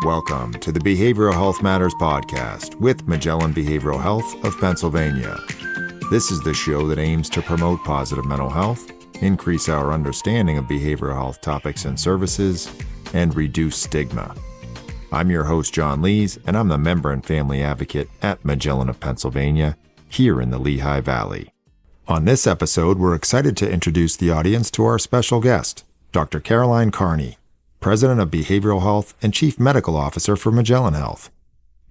Welcome to the Behavioral Health Matters podcast with Magellan Behavioral Health of Pennsylvania. This is the show that aims to promote positive mental health, increase our understanding of behavioral health topics and services, and reduce stigma. I'm your host, John Lees, and I'm the member and family advocate at Magellan of Pennsylvania, here in the Lehigh Valley. On this episode, we're excited to introduce the audience to our special guest, Dr. Carney, President of Behavioral Health and Chief Medical Officer for Magellan Health.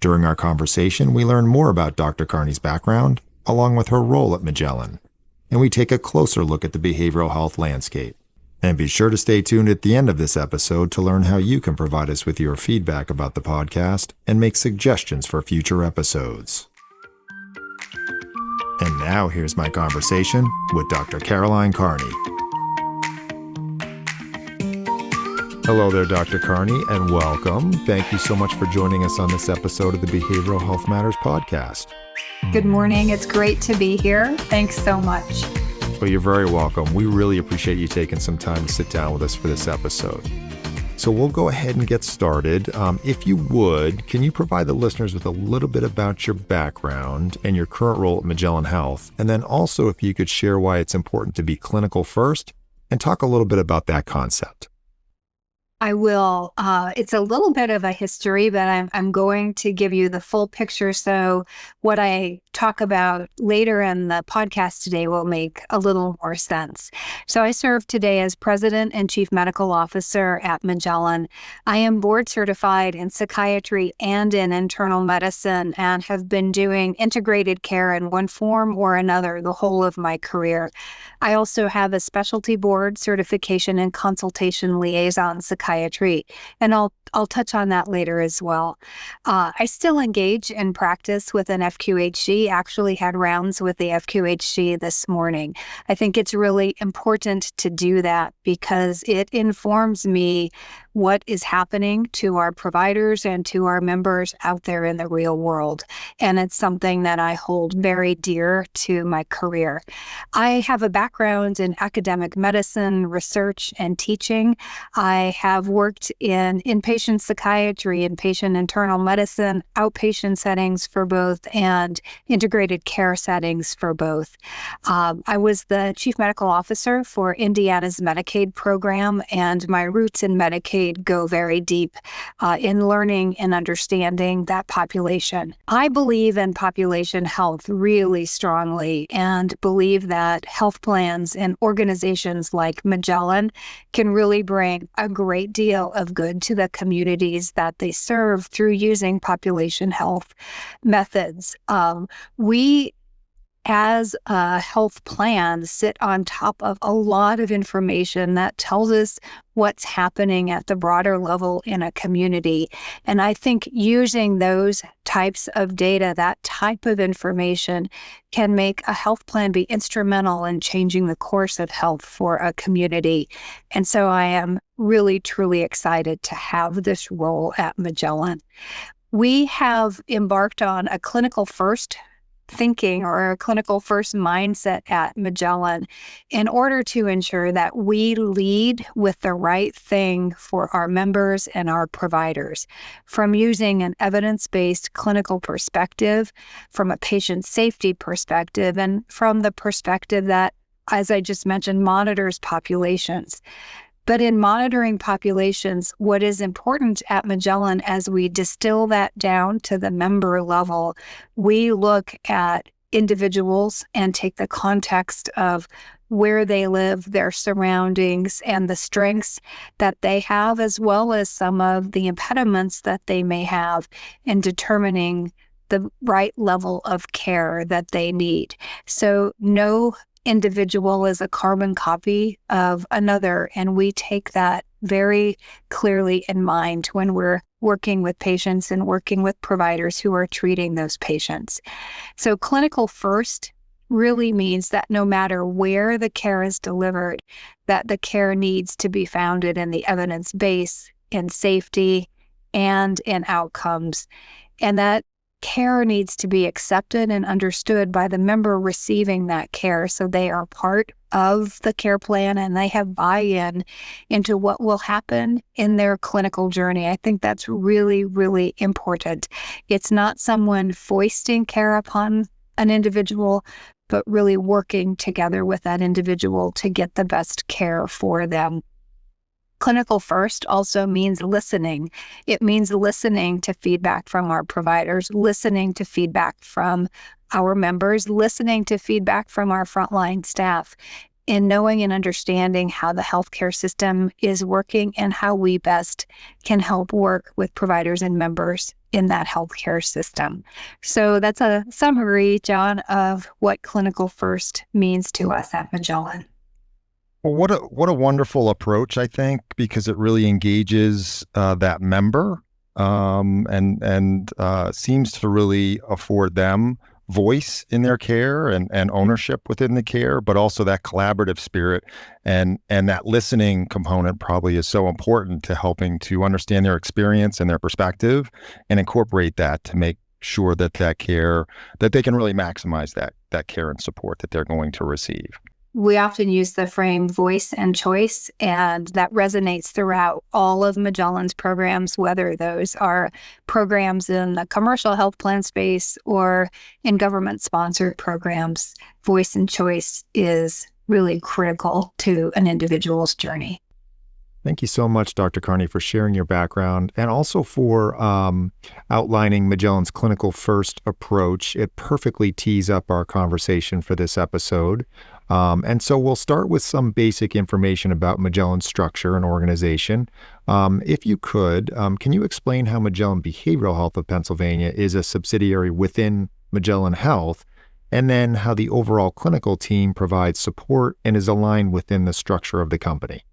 During our conversation, we learn more about Dr. Carney's background, along with her role at Magellan, and we take a closer look at the behavioral health landscape. And be sure to stay tuned at the end of this episode to learn how you can provide us with your feedback about the podcast and make suggestions for future episodes. And now here's my conversation with Dr. Carney. Hello there, Dr. Carney, and welcome. Thank you so much for joining us on this episode of the Behavioral Health Matters podcast. Good morning. It's great to be here. Thanks so much. Well, you're very welcome. We really appreciate you taking some time to sit down with us for this episode. So we'll go ahead and get started. If you would, can you provide the listeners with a little bit about your background and your current role at Magellan Health? And then also if you could share why it's important to be clinical first and talk a little bit about that concept. I will. It's a little bit of a history, but I'm going to give you the full picture. So what I talk about later in the podcast today will make a little more sense. So I serve today as President and Chief Medical Officer at Magellan. I am board certified in psychiatry and in internal medicine and have been doing integrated care in one form or another the whole of my career. I also have a specialty board certification in consultation liaison psychiatry, and I'll touch on that later as well. I still engage in practice with an FQHC, actually had rounds with the FQHC this morning. I think it's really important to do that because it informs me what is happening to our providers and to our members out there in the real world. And it's something that I hold very dear to my career. I have a background in academic medicine, research, and teaching. I have worked in inpatient psychiatry, inpatient internal medicine, outpatient settings for both, and integrated care settings for both. I was the Chief Medical Officer for Indiana's Medicaid program, and my roots in Medicaid go very deep in learning and understanding that population. I believe in population health really strongly and believe that health plans and organizations like Magellan can really bring a great deal of good to the communities that they serve through using population health methods. We as a health plan sit on top of a lot of information that tells us what's happening at the broader level in a community. And I think using those types of data, that type of information, can make a health plan be instrumental in changing the course of health for a community. And so I am really, truly excited to have this role at Magellan. We have embarked on a clinical first thinking or a clinical first mindset at Magellan in order to ensure that we lead with the right thing for our members and our providers, from using an evidence-based clinical perspective, from a patient safety perspective, and from the perspective that, as I just mentioned, monitors populations. But in monitoring populations, what is important at Magellan, as we distill that down to the member level, we look at individuals and take the context of where they live, their surroundings, and the strengths that they have, as well as some of the impediments that they may have in determining the right level of care that they need. So no individual is a carbon copy of another, and we take that very clearly in mind when we're working with patients and working with providers who are treating those patients. So clinical first really means that no matter where the care is delivered, that the care needs to be founded in the evidence base, in safety, and in outcomes, and that care needs to be accepted and understood by the member receiving that care, so they are part of the care plan and they have buy-in into what will happen in their clinical journey. I think that's really, really important. It's not someone foisting care upon an individual, but really working together with that individual to get the best care for them. Clinical first also means listening. It means listening to feedback from our providers, listening to feedback from our members, listening to feedback from our frontline staff, in knowing and understanding how the healthcare system is working and how we best can help work with providers and members in that healthcare system. So that's a summary, John, of what clinical first means to us at Magellan. Well, what a wonderful approach, I think, because it really engages that member and seems to really afford them voice in their care and ownership within the care, but also that collaborative spirit and that listening component probably is so important to helping to understand their experience and their perspective and incorporate that to make sure that care, that they can really maximize that care and support that they're going to receive. We often use the frame voice and choice, and that resonates throughout all of Magellan's programs, whether those are programs in the commercial health plan space or in government-sponsored programs. Voice and choice is really critical to an individual's journey. Thank you so much, Dr. Carney, for sharing your background and also for outlining Magellan's clinical first approach. It perfectly tees up our conversation for this episode. And so we'll start with some basic information about Magellan's structure and organization. If you could, can you explain how Magellan Behavioral Health of Pennsylvania is a subsidiary within Magellan Health, and then how the overall clinical team provides support and is aligned within the structure of the company?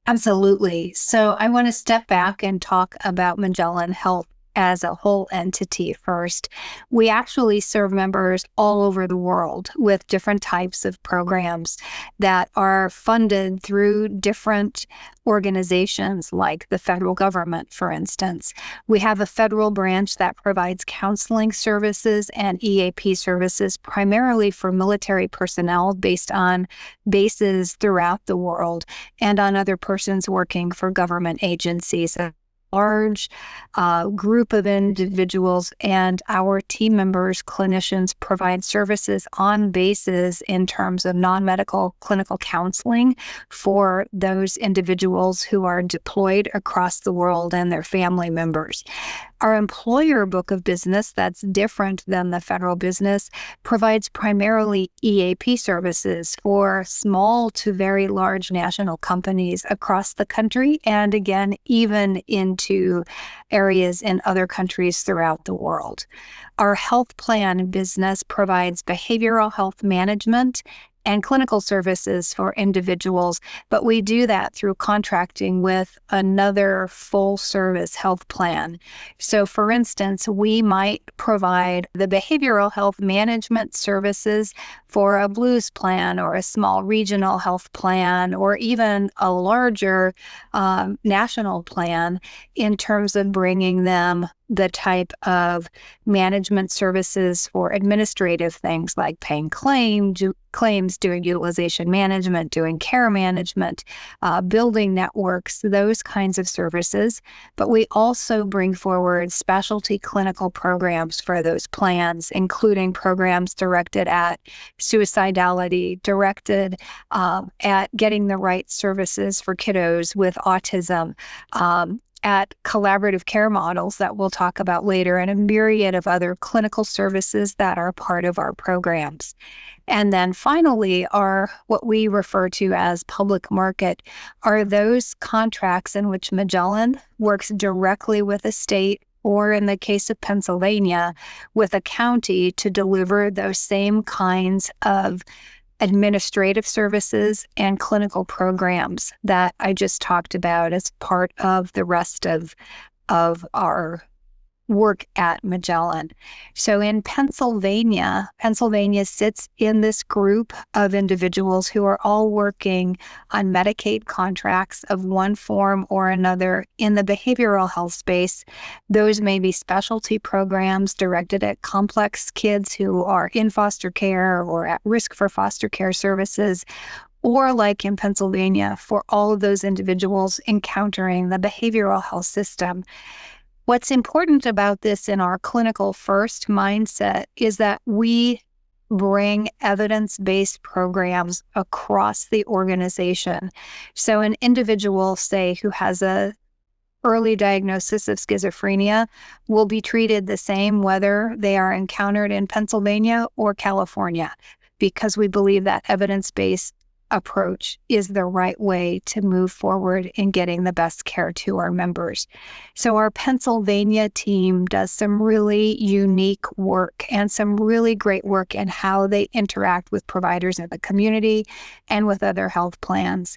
Absolutely. So I want to step back and talk about Magellan Health as a whole entity first. We actually serve members all over the world with different types of programs that are funded through different organizations like the federal government, for instance. We have a federal branch that provides counseling services and EAP services primarily for military personnel based on bases throughout the world and on other persons working for government agencies. Large group of individuals, and our team members, clinicians, provide services on bases in terms of non-medical clinical counseling for those individuals who are deployed across the world and their family members. Our employer book of business, that's different than the federal business, provides primarily EAP services for small to very large national companies across the country, and again, even into areas in other countries throughout the world. Our health plan business provides behavioral health management and clinical services for individuals, but we do that through contracting with another full-service health plan. So, for instance, we might provide the behavioral health management services for a Blues plan or a small regional health plan or even a larger national plan in terms of bringing them the type of management services for administrative things like paying claims, doing utilization management, doing care management, building networks, those kinds of services. But we also bring forward specialty clinical programs for those plans, including programs directed at suicidality, directed at getting the right services for kiddos with autism, at collaborative care models that we'll talk about later, and a myriad of other clinical services that are part of our programs. And then finally are what we refer to as public market, are those contracts in which Magellan works directly with a state, or in the case of Pennsylvania, with a county to deliver those same kinds of administrative services and clinical programs that I just talked about as part of the rest of our work at Magellan. So in Pennsylvania sits in this group of individuals who are all working on Medicaid contracts of one form or another in the behavioral health space. Those may be specialty programs directed at complex kids who are in foster care or at risk for foster care services, or like in Pennsylvania, for all of those individuals encountering the behavioral health system. What's important about this in our clinical first mindset is that we bring evidence-based programs across the organization. So an individual, say, who has a early diagnosis of schizophrenia will be treated the same whether they are encountered in Pennsylvania or California, because we believe that evidence-based approach is the right way to move forward in getting the best care to our members. So our Pennsylvania team does some really unique work and some really great work in how they interact with providers in the community and with other health plans.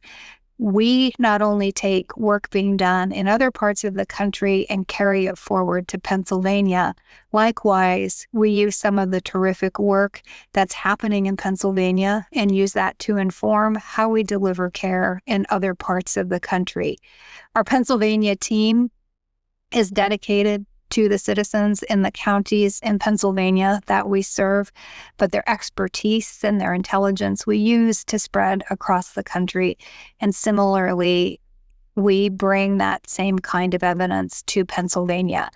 We not only take work being done in other parts of the country and carry it forward to Pennsylvania. Likewise, we use some of the terrific work that's happening in Pennsylvania and use that to inform how we deliver care in other parts of the country. Our Pennsylvania team is dedicated to the citizens in the counties in Pennsylvania that we serve, but their expertise and their intelligence we use to spread across the country. And similarly, we bring that same kind of evidence to Pennsylvania.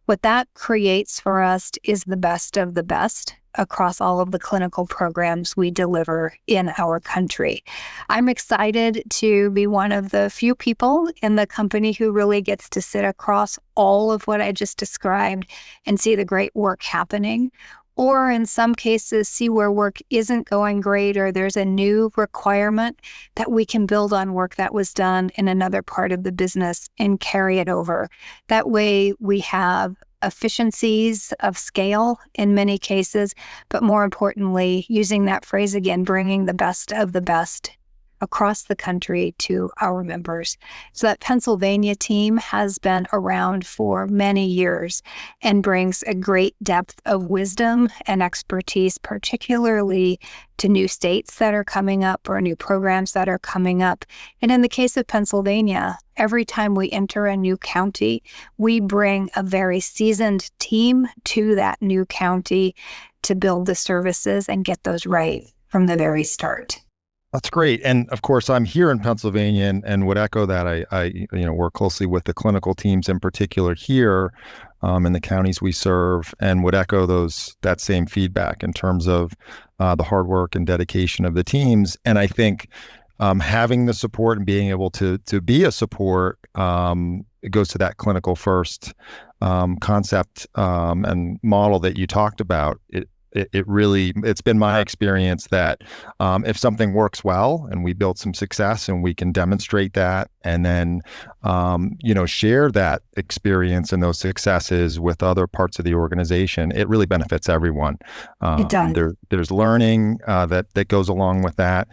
What that creates for us is the best of the best across all of the clinical programs we deliver in our country. I'm excited to be one of the few people in the company who really gets to sit across all of what I just described and see the great work happening, or in some cases see where work isn't going great or there's a new requirement that we can build on work that was done in another part of the business and carry it over. That way we have efficiencies of scale in many cases, but more importantly, using that phrase again, bringing the best of the best across the country to our members. So that Pennsylvania team has been around for many years and brings a great depth of wisdom and expertise, particularly to new states that are coming up or new programs that are coming up. And in the case of Pennsylvania, every time we enter a new county, we bring a very seasoned team to that new county to build the services and get those right from the very start. That's great. And of course, I'm here in Pennsylvania and would echo that. I work closely with the clinical teams in particular here in the counties we serve, and would echo that same feedback in terms of the hard work and dedication of the teams. And I think having the support and being able to be a support, it goes to that clinical first concept and model that you talked about. It's been my experience that if something works well and we build some success and we can demonstrate that and then, share that experience and those successes with other parts of the organization, it really benefits everyone. It does. There's learning that goes along with that.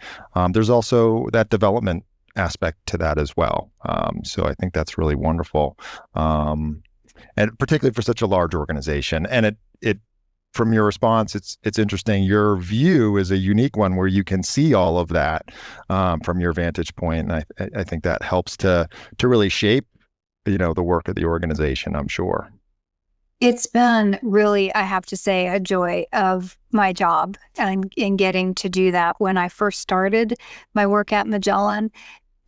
There's also that development aspect to that as well. So I think that's really wonderful. And particularly for such a large organization. And it from your response, it's interesting. Your view is a unique one where you can see all of that from your vantage point, and I think that helps to really shape, the work of the organization, I'm sure. It's been really, I have to say, a joy of my job and in getting to do that. When I first started my work at Magellan,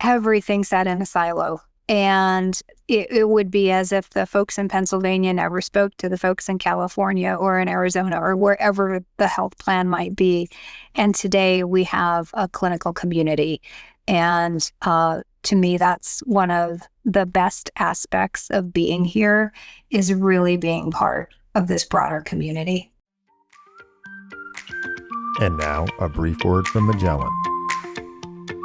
everything sat in a silo. And it would be as if the folks in Pennsylvania never spoke to the folks in California or in Arizona or wherever the health plan might be. And today we have a clinical community. And to me, that's one of the best aspects of being here, is really being part of this broader community. And now, a brief word from Magellan.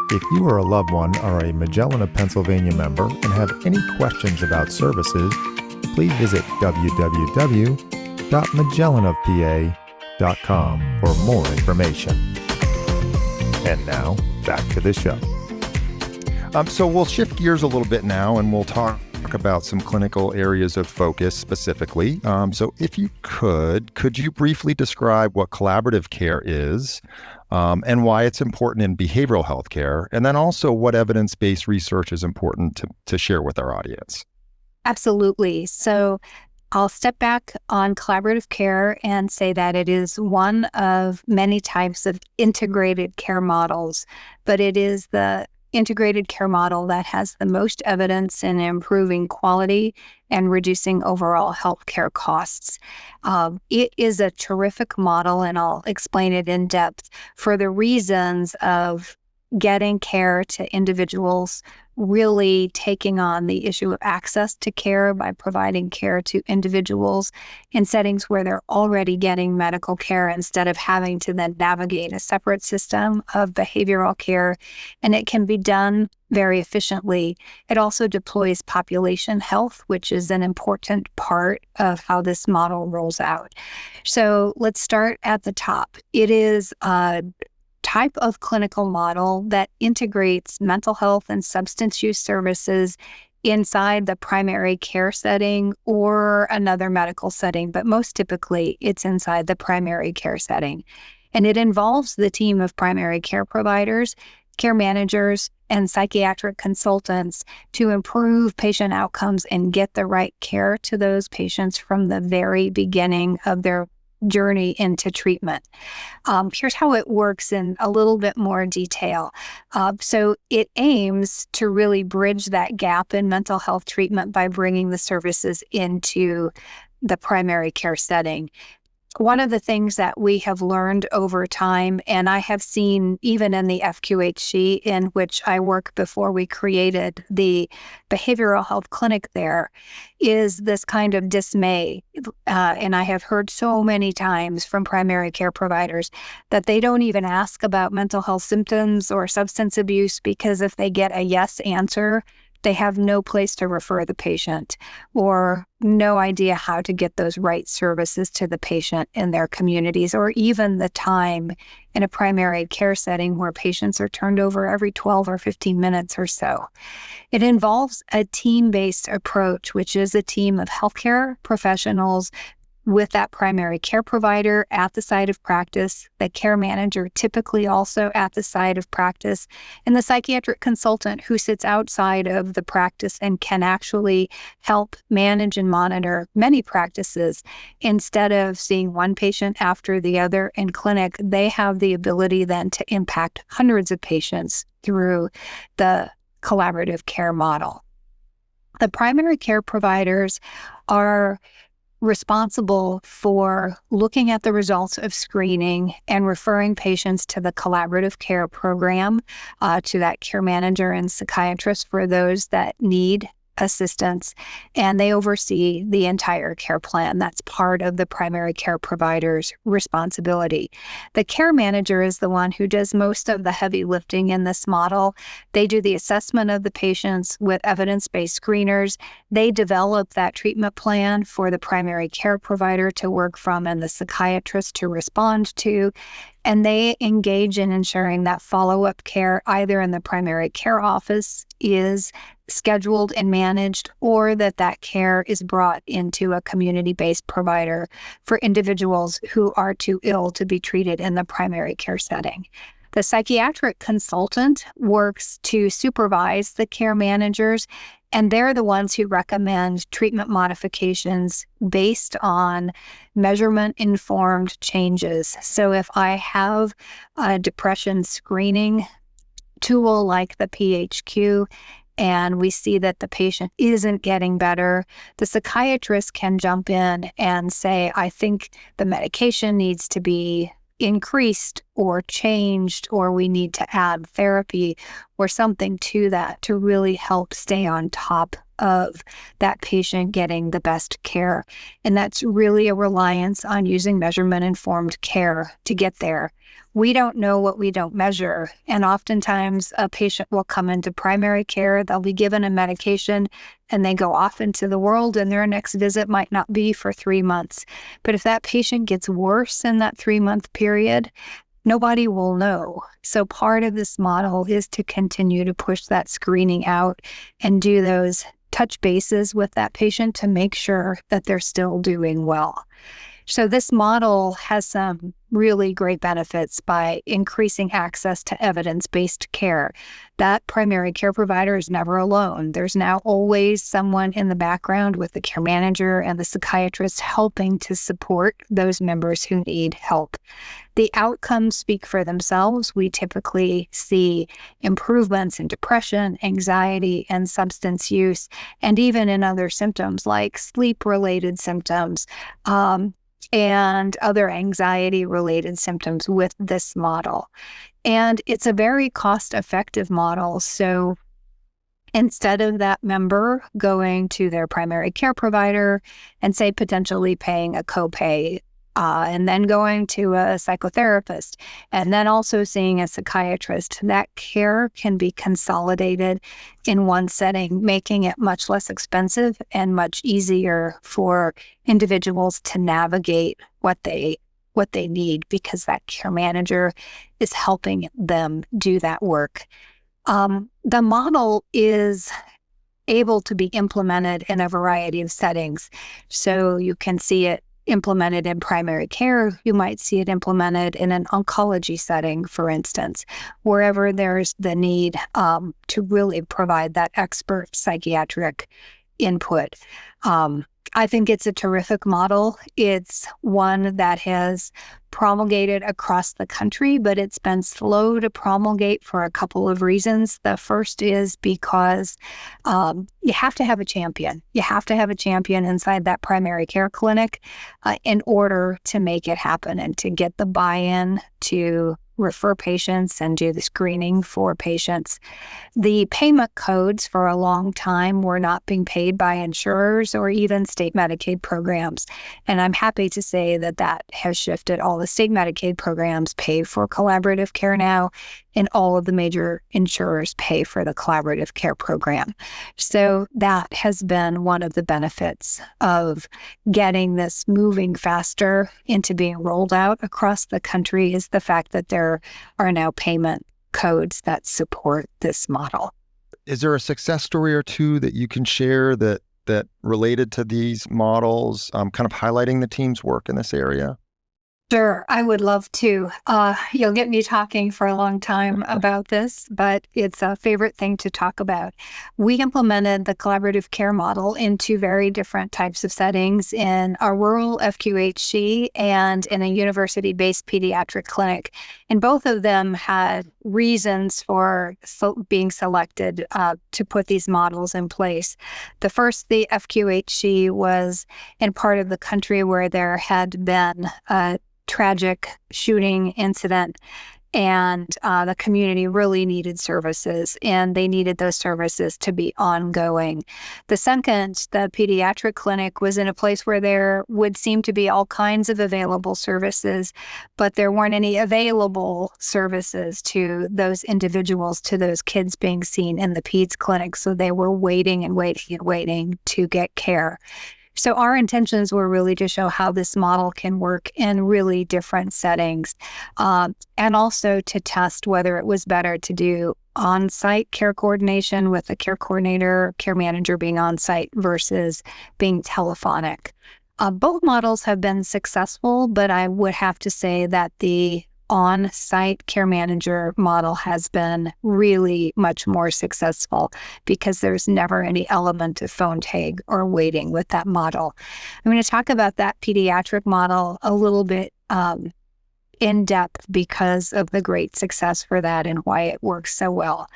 If you are a loved one or a Magellan of Pennsylvania member and have any questions about services, please visit www.magellanofpa.com for more information. And now, back to the show. So we'll shift gears a little bit now and we'll talk talk about some clinical areas of focus specifically. So if you could you briefly describe what collaborative care is and why it's important in behavioral health care, and then also what evidence-based research is important to share with our audience? Absolutely. So I'll step back on collaborative care and say that it is one of many types of integrated care models, but it is the integrated care model that has the most evidence in improving quality and reducing overall healthcare costs. It is a terrific model, and I'll explain it in depth for the reasons of getting care to individuals, really taking on the issue of access to care by providing care to individuals in settings where they're already getting medical care instead of having to then navigate a separate system of behavioral care. And it can be done very efficiently. It also deploys population health, which is an important part of how this model rolls out. So let's start at the top. It is a type of clinical model that integrates mental health and substance use services inside the primary care setting or another medical setting, but most typically it's inside the primary care setting. And it involves the team of primary care providers, care managers, and psychiatric consultants to improve patient outcomes and get the right care to those patients from the very beginning of their journey into treatment. Here's how it works in a little bit more detail. So it aims to really bridge that gap in mental health treatment by bringing the services into the primary care setting. One of the things that we have learned over time, and I have seen even in the FQHC in which I work before we created the behavioral health clinic there, is this kind of dismay. And I have heard so many times from primary care providers that they don't even ask about mental health symptoms or substance abuse because if they get a yes answer, they have no place to refer the patient or no idea how to get those right services to the patient in their communities, or even the time in a primary care setting where patients are turned over every 12 or 15 minutes or so. It involves a team-based approach, which is a team of healthcare professionals with that primary care provider at the site of practice, the care manager typically also at the site of practice, and the psychiatric consultant who sits outside of the practice and can actually help manage and monitor many practices. Instead of seeing one patient after the other in clinic, they have the ability then to impact hundreds of patients through the collaborative care model. The primary care providers are responsible for looking at the results of screening and referring patients to the collaborative care program, to that care manager and psychiatrist for those that need assistance, and they oversee the entire care plan. That's part of the primary care provider's responsibility. The care manager is the one who does most of the heavy lifting in this model. They do the assessment of the patients with evidence-based screeners. They develop that treatment plan for the primary care provider to work from and the psychiatrist to respond to. And they engage in ensuring that follow-up care, either in the primary care office, is scheduled and managed, or that care is brought into a community-based provider for individuals who are too ill to be treated in the primary care setting. The psychiatric consultant works to supervise the care managers, and they're the ones who recommend treatment modifications based on measurement-informed changes. So if I have a depression screening tool like the PHQ, and we see that the patient isn't getting better, the psychiatrist can jump in and say, I think the medication needs to be increased or changed, or we need to add therapy or something to that to really help stay on top of that patient getting the best care. And that's really a reliance on using measurement-informed care to get there. We don't know what we don't measure. And oftentimes a patient will come into primary care, they'll be given a medication, and they go off into the world, and their next visit might not be for 3 months. But if that patient gets worse in that 3-month period, nobody will know. So part of this model is to continue to push that screening out and do those touch bases with that patient to make sure that they're still doing well. So this model has some really great benefits by increasing access to evidence-based care. That primary care provider is never alone. There's now always someone in the background with the care manager and the psychiatrist helping to support those members who need help. The outcomes speak for themselves. We typically see improvements in depression, anxiety, and substance use, and even in other symptoms like sleep-related symptoms, and other anxiety-related symptoms with this model. And it's a very cost-effective model. So instead of that member going to their primary care provider and, say, potentially paying a copay, and then going to a psychotherapist, and then also seeing a psychiatrist, that care can be consolidated in one setting, making it much less expensive and much easier for individuals to navigate what they need, because that care manager is helping them do that work. The model is able to be implemented in a variety of settings. So you can see it implemented in primary care. You might see it implemented in an oncology setting, for instance, wherever there's the need to really provide that expert psychiatric input. I think it's a terrific model. It's one that has promulgated across the country, but it's been slow to promulgate for a couple of reasons. The first is because you have to have a champion. You have to have a champion inside that primary care clinic in order to make it happen and to get the buy-in to refer patients and do the screening for patients. The payment codes for a long time were not being paid by insurers or even state Medicaid programs. And I'm happy to say that that has shifted. All the state Medicaid programs pay for collaborative care now, and all of the major insurers pay for the collaborative care program. So that has been one of the benefits of getting this moving faster into being rolled out across the country, is the fact that there are now payment codes that support this model. Is there a success story or two that you can share that related to these models, kind of highlighting the team's work in this area? Sure, I would love to. You'll get me talking for a long time about this, but it's a favorite thing to talk about. We implemented the collaborative care model in two very different types of settings, in a rural FQHC and in a university-based pediatric clinic. And both of them had reasons for being selected to put these models in place. The first, the FQHC, was in part of the country where there had been a tragic shooting incident, and the community really needed services, and they needed those services to be ongoing. The second, the pediatric clinic, was in a place where there would seem to be all kinds of available services, but there weren't any available services to those individuals, to those kids being seen in the peds clinic. So they were waiting and waiting and waiting to get care. So our intentions were really to show how this model can work in really different settings, and also to test whether it was better to do on-site care coordination with a care coordinator, care manager being on-site versus being telephonic. Both models have been successful, but I would have to say that the on-site care manager model has been really much more successful, because there's never any element of phone tag or waiting with that model. I'm going to talk about that pediatric model a little bit in depth because of the great success for that and why it works so well.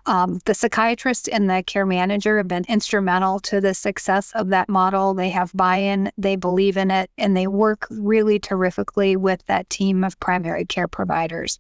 The psychiatrist and the care manager have been instrumental to the success of that model. They have buy-in, they believe in it, and they work really terrifically with that team of primary care providers.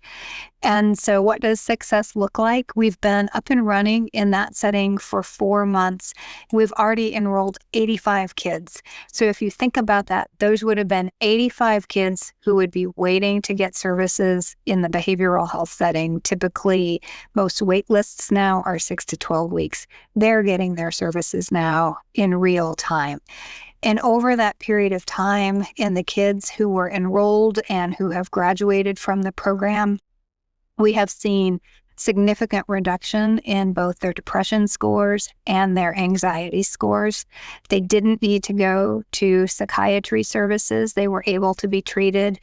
And so what does success look like? We've been up and running in that setting for 4 months. We've already enrolled 85 kids. So if you think about that, those would have been 85 kids who would be waiting to get services in the behavioral health setting. Typically, most wait lists now are 6 to 12 weeks. They're getting their services now in real time. And over that period of time, in the kids who were enrolled and who have graduated from the program, we have seen significant reduction in both their depression scores and their anxiety scores. They didn't need to go to psychiatry services. They were able to be treated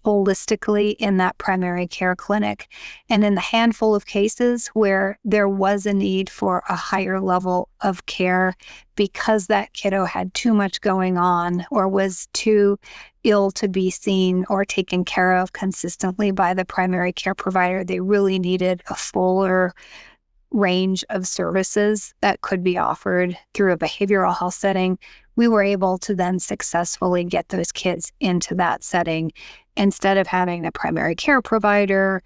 holistically in that primary care clinic. And in the handful of cases where there was a need for a higher level of care because that kiddo had too much going on or was too ill to be seen or taken care of consistently by the primary care provider, they really needed a fuller range of services that could be offered through a behavioral health setting. We were able to then successfully get those kids into that setting instead of having the primary care provider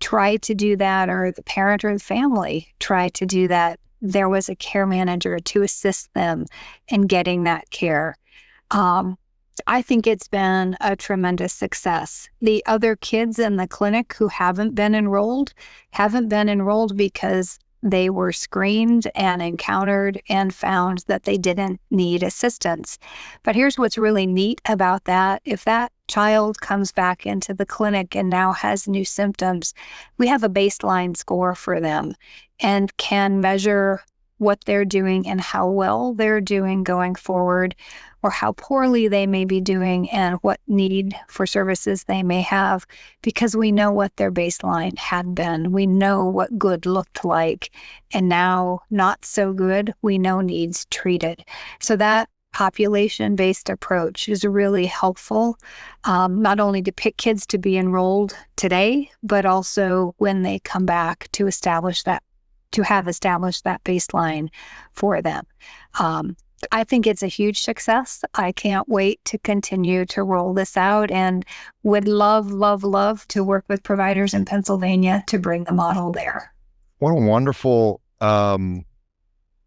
try to do that or the parent or the family try to do that. There was a care manager to assist them in getting that care. I think it's been a tremendous success. The other kids in the clinic who haven't been enrolled because they were screened and encountered and found that they didn't need assistance. But here's what's really neat about that. If that child comes back into the clinic and now has new symptoms, we have a baseline score for them and can measure what they're doing and how well they're doing going forward, or how poorly they may be doing and what need for services they may have, because we know what their baseline had been. We know what good looked like, and now not so good, we know needs treated. So that population-based approach is really helpful, not only to pick kids to be enrolled today, but also when they come back to have established that baseline for them. I think it's a huge success. I can't wait to continue to roll this out and would love, love, love to work with providers in Pennsylvania to bring the model there. What a wonderful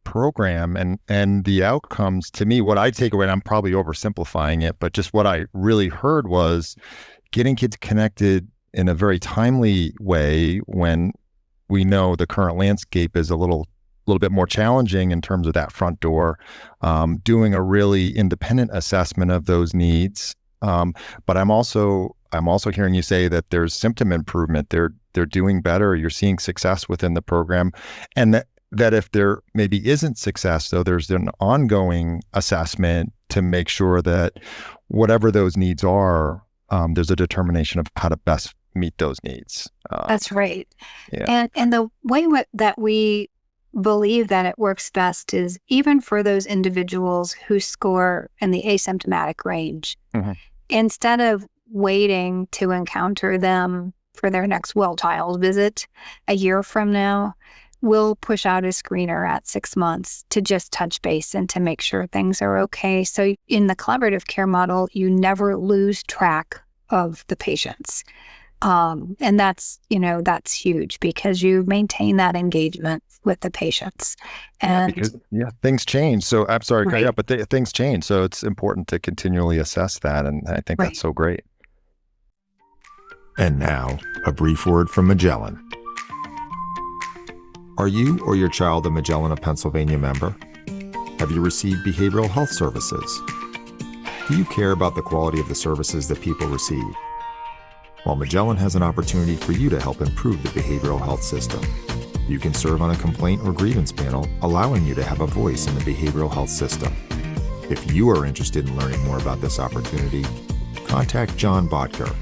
program, and the outcomes, to me, what I take away, and I'm probably oversimplifying it, but just what I really heard was getting kids connected in a very timely way when we know the current landscape is a little bit more challenging in terms of that front door, doing a really independent assessment of those needs. But I'm also hearing you say that there's symptom improvement. They're doing better. You're seeing success within the program, and that if there maybe isn't success, though, there's an ongoing assessment to make sure that whatever those needs are, there's a determination of how to best meet those needs. That's right. Yeah. And the way that we believe that it works best is even for those individuals who score in the asymptomatic range, instead of waiting to encounter them for their next well-child visit a year from now, we'll push out a screener at 6 months to just touch base and to make sure things are okay. So in the collaborative care model, you never lose track of the patients. And that's huge because you maintain that engagement with the patients. And things change. So I'm sorry, right. but things change. So it's important to continually assess that. And I think that's so great. And now, a brief word from Magellan. Are you or your child a Magellan of Pennsylvania member? Have you received behavioral health services? Do you care about the quality of the services that people receive? Well, Magellan has an opportunity for you to help improve the behavioral health system. You can serve on a complaint or grievance panel, allowing you to have a voice in the behavioral health system. If you are interested in learning more about this opportunity, contact John Botker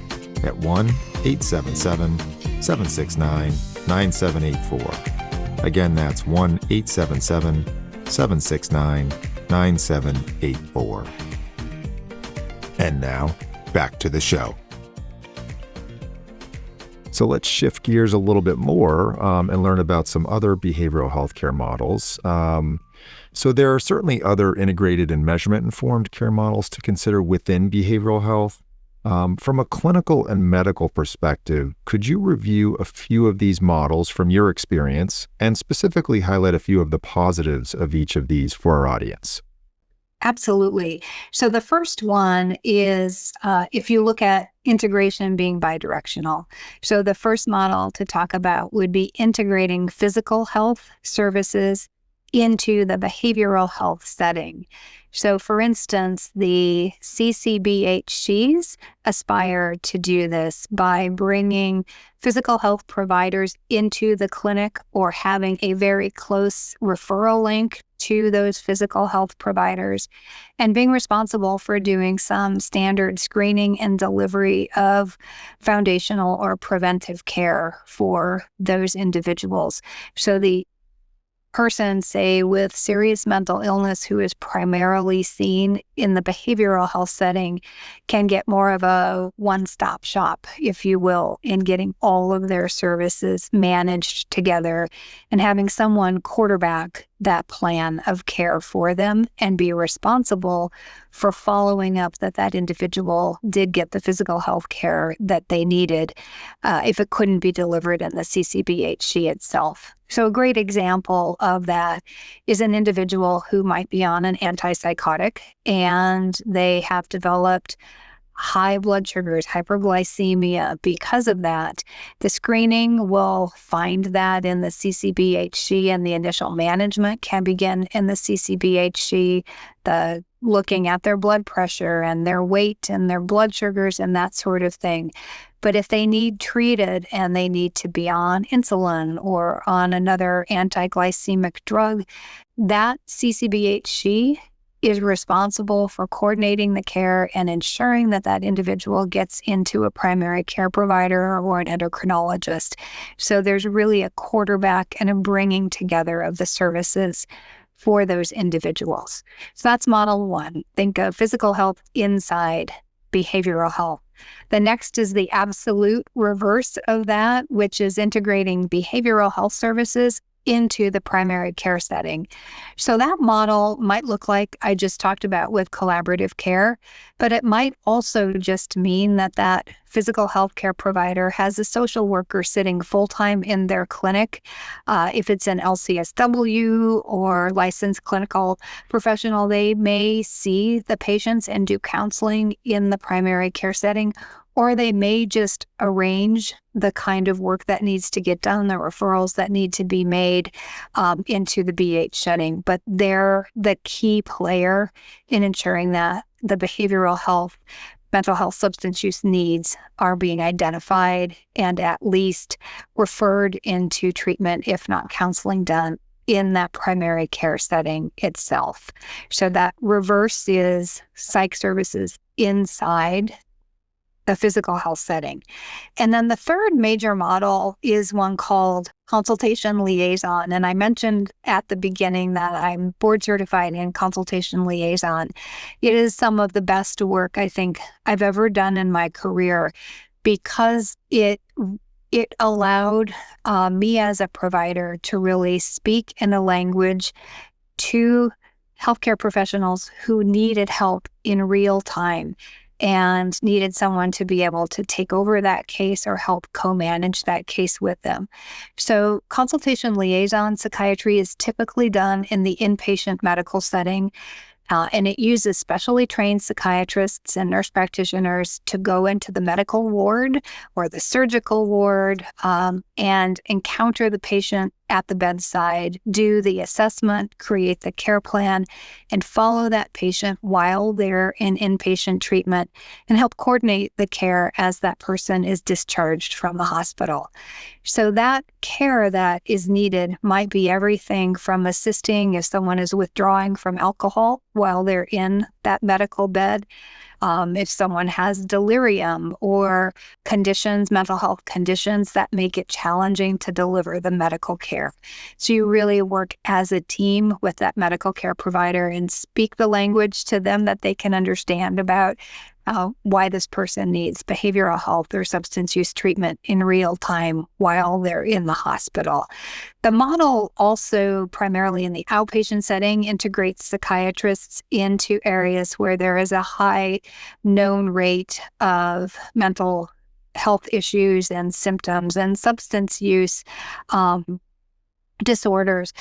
at 1-877-769-9784. Again, that's 1-877-769-9784. And now, back to the show. So let's shift gears a little bit more and learn about some other behavioral health care models. So there are certainly other integrated and measurement-informed care models to consider within behavioral health. From a clinical and medical perspective, could you review a few of these models from your experience and specifically highlight a few of the positives of each of these for our audience? Absolutely. So the first one is if you look at integration being bidirectional. So the first model to talk about would be integrating physical health services into the behavioral health setting. So, for instance, the CCBHCs aspire to do this by bringing physical health providers into the clinic or having a very close referral link to those physical health providers and being responsible for doing some standard screening and delivery of foundational or preventive care for those individuals. So the person, say, with serious mental illness who is primarily seen in the behavioral health setting can get more of a one-stop shop, if you will, in getting all of their services managed together and having someone quarterback that plan of care for them and be responsible for following up that individual did get the physical health care that they needed if it couldn't be delivered in the CCBHC itself. So a great example of that is an individual who might be on an antipsychotic and they have developed high blood sugars, hyperglycemia because of that. The screening will find that in the CCBHC and the initial management can begin in the CCBHC, the looking at their blood pressure and their weight and their blood sugars and that sort of thing. But if they need treated and they need to be on insulin or on another anti-glycemic drug, that CCBHC is responsible for coordinating the care and ensuring that individual gets into a primary care provider or an endocrinologist. So there's really a quarterback and a bringing together of the services for those individuals. So that's model one. Think of physical health inside behavioral health. The next is the absolute reverse of that, which is integrating behavioral health services into the primary care setting. So that model might look like I just talked about with collaborative care, but it might also just mean that physical health care provider has a social worker sitting full-time in their clinic. If it's an LCSW or licensed clinical professional, they may see the patients and do counseling in the primary care setting, or they may just arrange the kind of work that needs to get done, the referrals that need to be made into the BH setting. But they're the key player in ensuring that the behavioral health, mental health, substance use needs are being identified and at least referred into treatment, if not counseling done in that primary care setting itself. So that reverse is psych services inside the physical health setting. And then the third major model is one called consultation liaison. And I mentioned at the beginning that I'm board certified in consultation liaison. It is some of the best work I think I've ever done in my career because it allowed me as a provider to really speak in a language to healthcare professionals who needed help in real time and needed someone to be able to take over that case or help co-manage that case with them. So consultation liaison psychiatry is typically done in the inpatient medical setting, and it uses specially trained psychiatrists and nurse practitioners to go into the medical ward or the surgical ward and encounter the patient at the bedside, do the assessment, create the care plan, and follow that patient while they're in inpatient treatment and help coordinate the care as that person is discharged from the hospital. So that care that is needed might be everything from assisting if someone is withdrawing from alcohol while they're in that medical bed, if someone has delirium or conditions, mental health conditions that make it challenging to deliver the medical care. So you really work as a team with that medical care provider and speak the language to them that they can understand about why this person needs behavioral health or substance use treatment in real time while they're in the hospital. The model also, primarily in the outpatient setting, integrates psychiatrists into areas where there is a high known rate of mental health issues and symptoms and substance use disorders,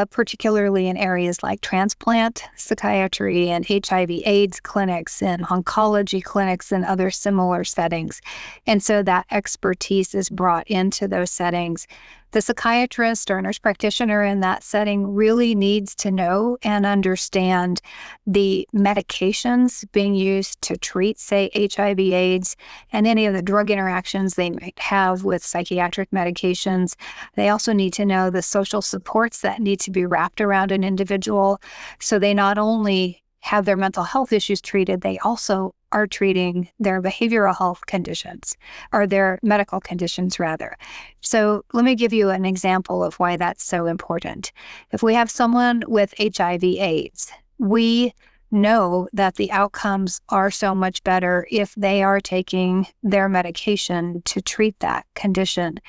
particularly in areas like transplant psychiatry and HIV/AIDS clinics and oncology clinics and other similar settings. And so that expertise is brought into those settings. The psychiatrist or nurse practitioner in that setting really needs to know and understand the medications being used to treat, say, HIV/AIDS, and any of the drug interactions they might have with psychiatric medications. They also need to know the social supports that need to be wrapped around an individual, so they not only have their mental health issues treated, they also are treating their behavioral health conditions, or their medical conditions, rather. So let me give you an example of why that's so important. If we have someone with HIV/AIDS, we know that the outcomes are so much better if they are taking their medication to treat that condition.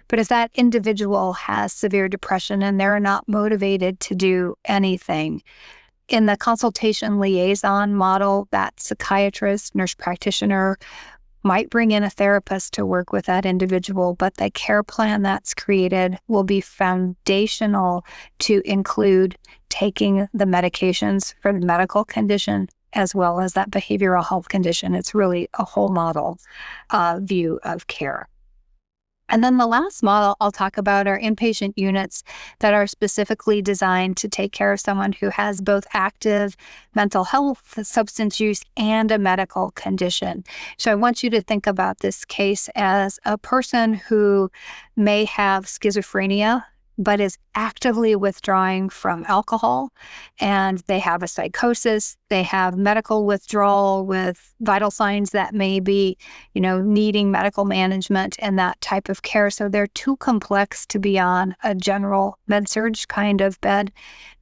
But if that individual has severe depression and they're not motivated to do anything, in the consultation liaison model, that psychiatrist, nurse practitioner might bring in a therapist to work with that individual, but the care plan that's created will be foundational to include taking the medications for the medical condition as well as that behavioral health condition. It's really a whole model view of care. And then the last model I'll talk about are inpatient units that are specifically designed to take care of someone who has both active mental health, substance use, and a medical condition. So I want you to think about this case as a person who may have schizophrenia, but is actively withdrawing from alcohol, and they have a psychosis, they have medical withdrawal with vital signs that may be, needing medical management and that type of care. So they're too complex to be on a general med-surg kind of bed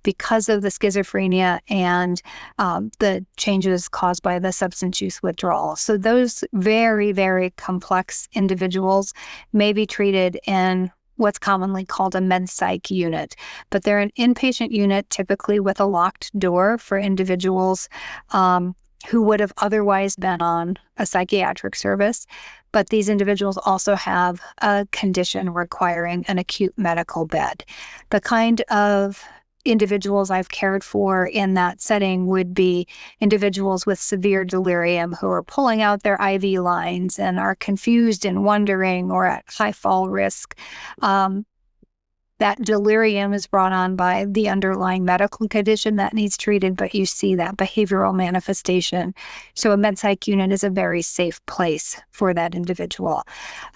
because of the schizophrenia and the changes caused by the substance use withdrawal. So those very, very complex individuals may be treated in what's commonly called a med-psych unit. But they're an inpatient unit, typically with a locked door for individuals who would have otherwise been on a psychiatric service. But these individuals also have a condition requiring an acute medical bed. The kind of individuals I've cared for in that setting would be individuals with severe delirium who are pulling out their IV lines and are confused and wondering or at high fall risk. That delirium is brought on by the underlying medical condition that needs treated, but you see that behavioral manifestation. So a med-psych unit is a very safe place for that individual.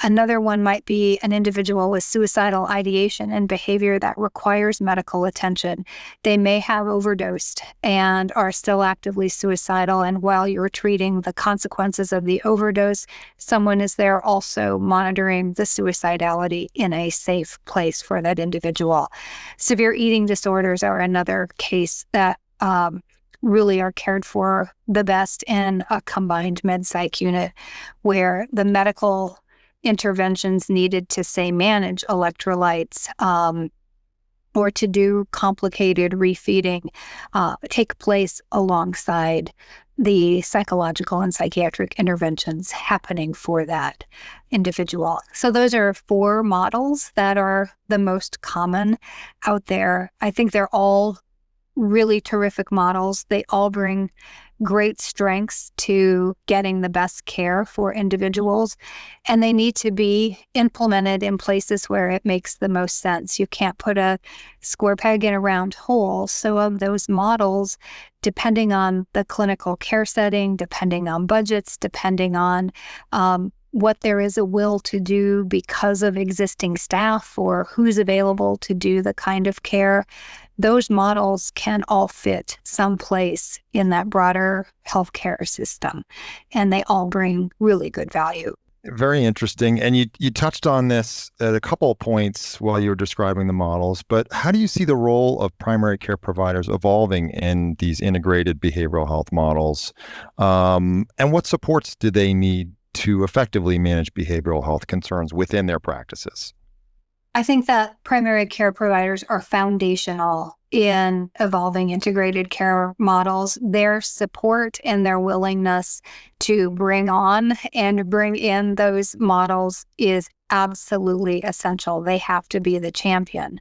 Another one might be an individual with suicidal ideation and behavior that requires medical attention. They may have overdosed and are still actively suicidal, and while you're treating the consequences of the overdose, someone is there also monitoring the suicidality in a safe place for that individual. Severe eating disorders are another case that really are cared for the best in a combined med-psych unit, where the medical interventions needed to, say, manage electrolytes or to do complicated refeeding take place alongside the psychological and psychiatric interventions happening for that individual. So those are 4 models that are the most common out there. I think they're all really terrific models. They all bring great strengths to getting the best care for individuals, and they need to be implemented in places where it makes the most sense. You can't put a square peg in a round hole. So of those models, depending on the clinical care setting, depending on budgets, depending on what there is a will to do because of existing staff or who's available to do the kind of care, those models can all fit someplace in that broader healthcare system, and they all bring really good value. Very interesting. And you touched on this at a couple of points while you were describing the models, but how do you see the role of primary care providers evolving in these integrated behavioral health models? And what supports do they need to effectively manage behavioral health concerns within their practices? I think that primary care providers are foundational in evolving integrated care models. Their support and their willingness to bring on and bring in those models is absolutely essential. They have to be the champion.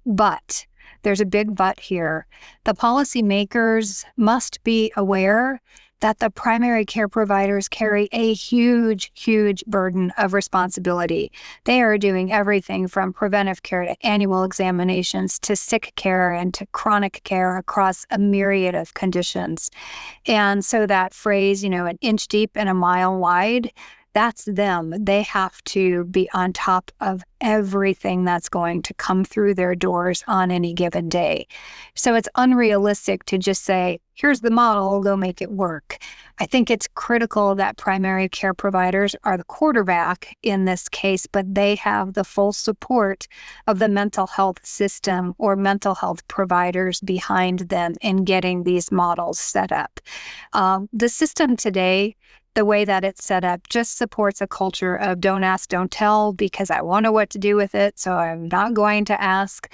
But there's a big but here. The policymakers must be aware that the primary care providers carry a huge, huge burden of responsibility. They are doing everything from preventive care to annual examinations to sick care and to chronic care across a myriad of conditions. And so that phrase, an inch deep and a mile wide, that's them. They have to be on top of everything that's going to come through their doors on any given day. So it's unrealistic to just say, here's the model, go make it work. I think it's critical that primary care providers are the quarterback in this case, but they have the full support of the mental health system or mental health providers behind them in getting these models set up. The system today, the way that it's set up, just supports a culture of don't ask, don't tell, because I won't know what to do with it, so I'm not going to ask,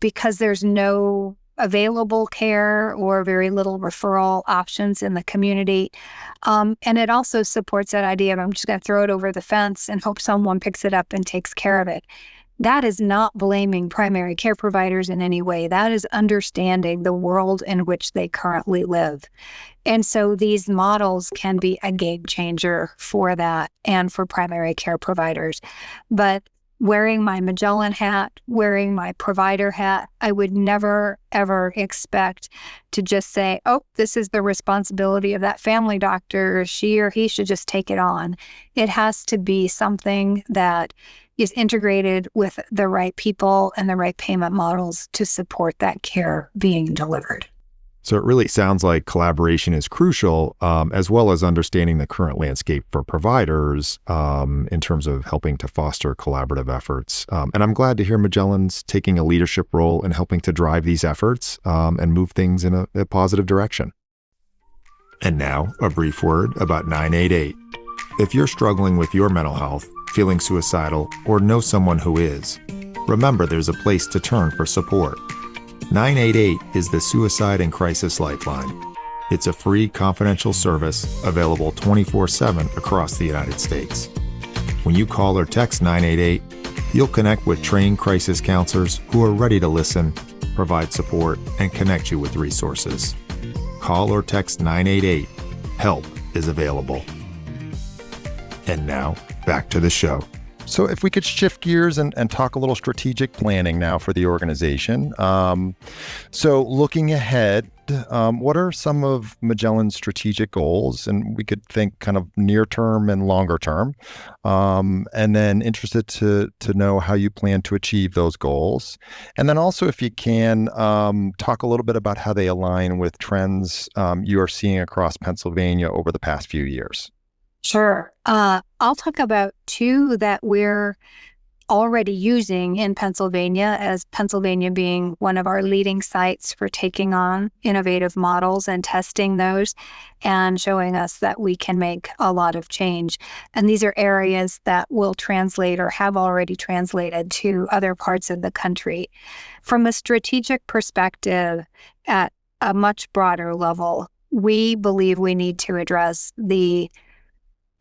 because there's no available care or very little referral options in the community. And it also supports that idea of I'm just going to throw it over the fence and hope someone picks it up and takes care of it. That is not blaming primary care providers in any way. That is understanding the world in which they currently live. And so these models can be a game changer for that and for primary care providers. But wearing my Magellan hat, wearing my provider hat, I would never, ever expect to just say, oh, this is the responsibility of that family doctor. She or he should just take it on. It has to be something that is integrated with the right people and the right payment models to support that care being delivered. So it really sounds like collaboration is crucial, as well as understanding the current landscape for providers in terms of helping to foster collaborative efforts. And I'm glad to hear Magellan's taking a leadership role in helping to drive these efforts and move things in a positive direction. And now, a brief word about 988. If you're struggling with your mental health, feeling suicidal, or know someone who is, remember there's a place to turn for support. 988 is the Suicide and Crisis Lifeline. It's a free, confidential service available 24/7 across the United States. When you call or text 988, you'll connect with trained crisis counselors who are ready to listen, provide support, and connect you with resources. Call or text 988. Help is available. And now, back to the show. So if we could shift gears and talk a little strategic planning now for the organization. So looking ahead, what are some of Magellan's strategic goals? And we could think kind of near term and longer term. And then interested to know how you plan to achieve those goals. And then also, if you can, talk a little bit about how they align with trends you are seeing across Pennsylvania over the past few years. Sure. I'll talk about two that we're already using in Pennsylvania, as Pennsylvania being one of our leading sites for taking on innovative models and testing those and showing us that we can make a lot of change. And these are areas that will translate or have already translated to other parts of the country. From a strategic perspective, at a much broader level, we believe we need to address the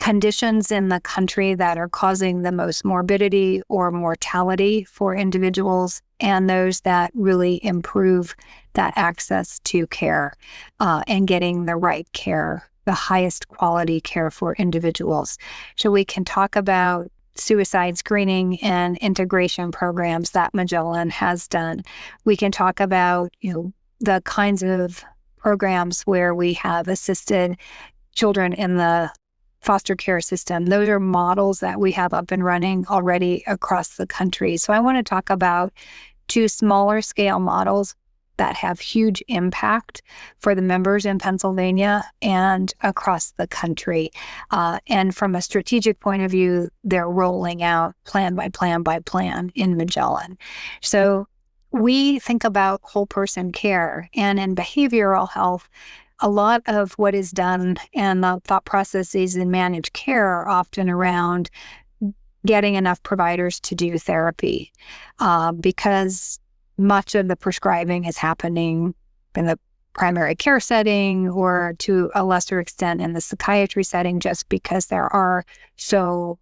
conditions in the country that are causing the most morbidity or mortality for individuals, and those that really improve that access to care and getting the right care, the highest quality care for individuals. So we can talk about suicide screening and integration programs that Magellan has done. We can talk about, the kinds of programs where we have assisted children in the foster care system. Those are models that we have up and running already across the country. So I want to talk about two smaller scale models that have huge impact for the members in Pennsylvania and across the country. And from a strategic point of view, they're rolling out plan by plan by plan in Magellan. So we think about whole person care, and in behavioral health, a lot of what is done and the thought processes in managed care are often around getting enough providers to do therapy, because much of the prescribing is happening in the primary care setting or to a lesser extent in the psychiatry setting, just because there are so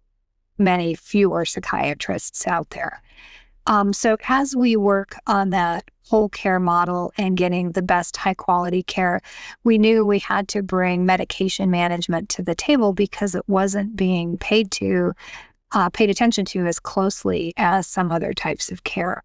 many fewer psychiatrists out there. So as we work on that whole care model and getting the best high quality care, we knew we had to bring medication management to the table because it wasn't being paid attention to as closely as some other types of care.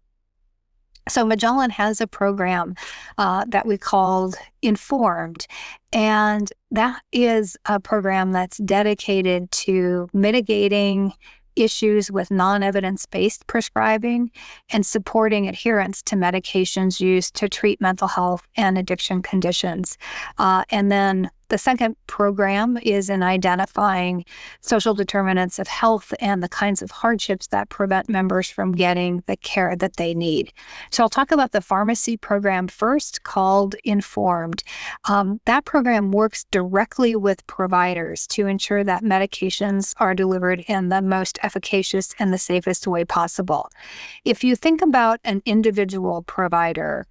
So Magellan has a program that we called Informed, and that is a program that's dedicated to mitigating issues with non-evidence-based prescribing and supporting adherence to medications used to treat mental health and addiction conditions. And then the second program is in identifying social determinants of health and the kinds of hardships that prevent members from getting the care that they need. So I'll talk about the pharmacy program first, called Informed. That program works directly with providers to ensure that medications are delivered in the most efficacious and the safest way possible. If you think about an individual provider,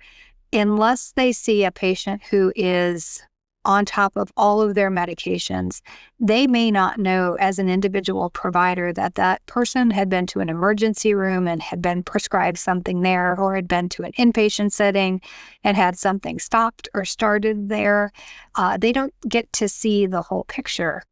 unless they see a patient who is on top of all of their medications, they may not know as an individual provider that that person had been to an emergency room and had been prescribed something there, or had been to an inpatient setting and had something stopped or started there. They don't get to see the whole picture.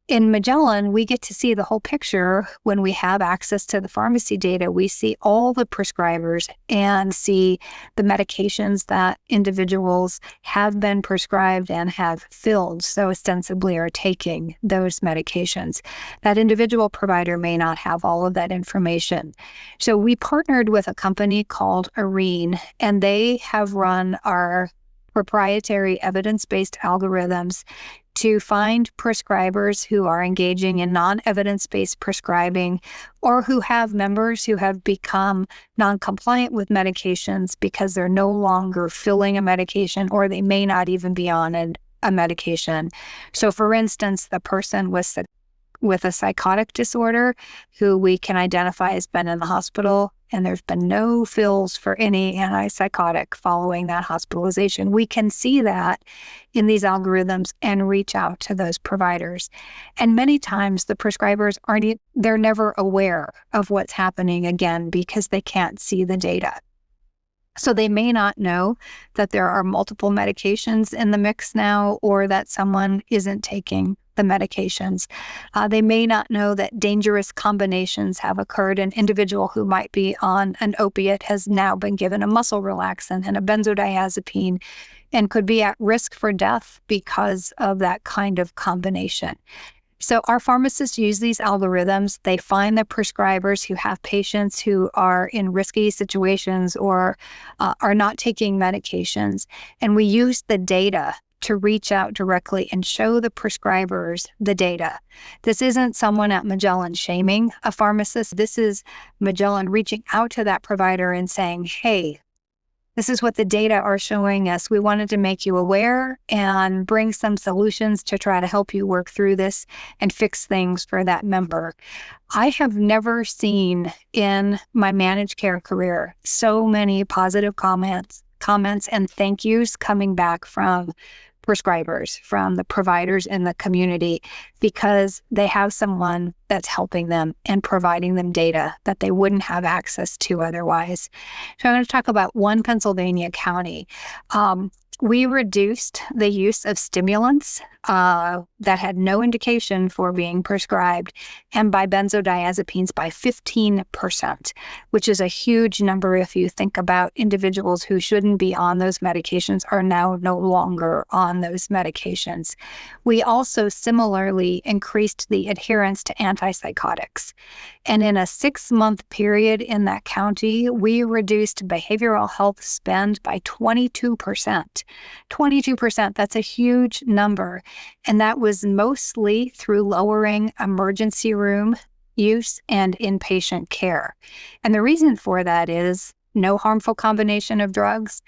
In Magellan, we get to see the whole picture when we have access to the pharmacy data. We see all the prescribers and see the medications that individuals have been prescribed and have filled, so ostensibly are taking those medications. That individual provider may not have all of that information. So we partnered with a company called Arene, and they have run our proprietary evidence-based algorithms to find prescribers who are engaging in non-evidence-based prescribing, or who have members who have become non-compliant with medications because they're no longer filling a medication, or they may not even be on a medication. So for instance, the person with a psychotic disorder who we can identify has been in the hospital and there's been no fills for any antipsychotic following that hospitalization. We can see that in these algorithms and reach out to those providers. And many times the prescribers they're never aware of what's happening, again, because they can't see the data. So they may not know that there are multiple medications in the mix now, or that someone isn't taking the medications. They may not know that dangerous combinations have occurred. An individual who might be on an opiate has now been given a muscle relaxant and a benzodiazepine and could be at risk for death because of that kind of combination. So our pharmacists use these algorithms. They find the prescribers who have patients who are in risky situations or are not taking medications. And we use the data to reach out directly and show the prescribers the data. This isn't someone at Magellan shaming a pharmacist. This is Magellan reaching out to that provider and saying, hey, this is what the data are showing us. We wanted to make you aware and bring some solutions to try to help you work through this and fix things for that member. I have never seen in my managed care career so many positive comments and thank yous coming back from prescribers, from the providers in the community, because they have someone that's helping them and providing them data that they wouldn't have access to otherwise. So I'm going to talk about one Pennsylvania county. We reduced the use of stimulants that had no indication for being prescribed, and by benzodiazepines by 15%, which is a huge number if you think about individuals who shouldn't be on those medications are now no longer on those medications. We also similarly increased the adherence to antipsychotics. And in a 6-month period in that county, we reduced behavioral health spend by 22%. 22%, that's a huge number. And that was mostly through lowering emergency room use and inpatient care. And the reason for that is no harmful combination of drugs.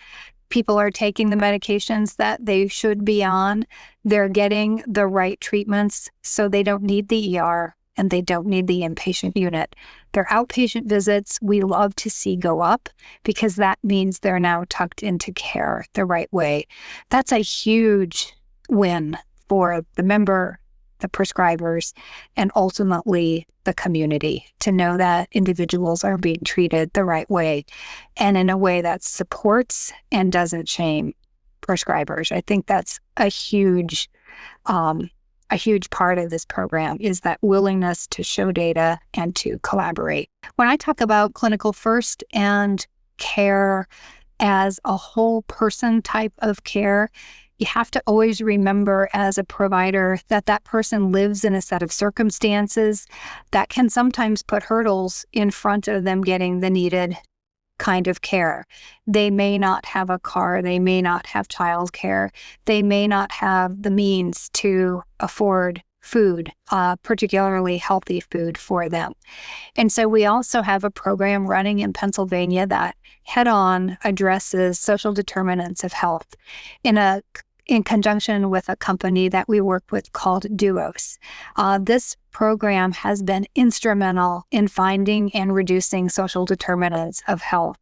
People are taking the medications that they should be on. They're getting the right treatments, so they don't need the ER and they don't need the inpatient unit. Their outpatient visits, we love to see go up because that means they're now tucked into care the right way. That's a huge win for the member the prescribers, and ultimately the community, to know that individuals are being treated the right way and in a way that supports and doesn't shame prescribers. I think that's a huge part of this program, is that willingness to show data and to collaborate. When I talk about clinical first and care as a whole person type of care, you have to always remember as a provider that that person lives in a set of circumstances that can sometimes put hurdles in front of them getting the needed kind of care. They may not have a car, they may not have childcare, they may not have the means to afford food, particularly healthy food for them. And so we also have a program running in Pennsylvania that head-on addresses social determinants of health in conjunction with a company that we work with called Duos. This program has been instrumental in finding and reducing social determinants of health.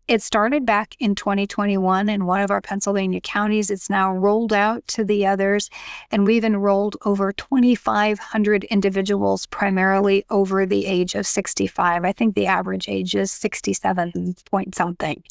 It started back in 2021 in one of our Pennsylvania counties. It's now rolled out to the others, and we've enrolled over 2,500 individuals, primarily over the age of 65. I think the average age is 67 point something.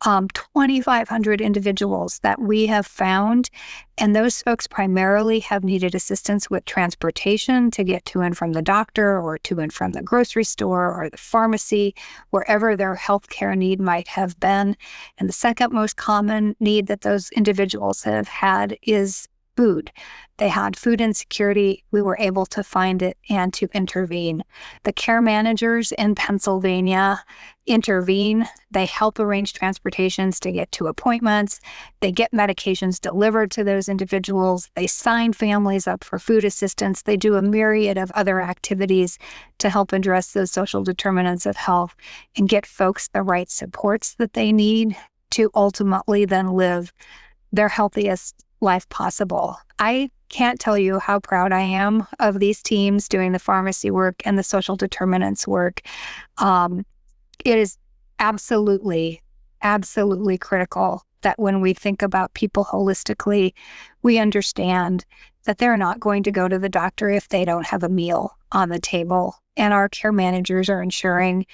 2,500 individuals that we have found, and those folks primarily have needed assistance with transportation to get to and from the doctor or to and from the grocery store or the pharmacy, wherever their healthcare need might have been. And the second most common need that those individuals have had is food. They had food insecurity. We were able to find it and to intervene. The care managers in Pennsylvania intervene. They help arrange transportations to get to appointments. They get medications delivered to those individuals. They sign families up for food assistance. They do a myriad of other activities to help address those social determinants of health and get folks the right supports that they need to ultimately then live their healthiest life possible. I can't tell you how proud I am of these teams doing the pharmacy work and the social determinants work. It is absolutely critical that when we think about people holistically, we understand that they're not going to go to the doctor if they don't have a meal on the table. And our care managers are ensuring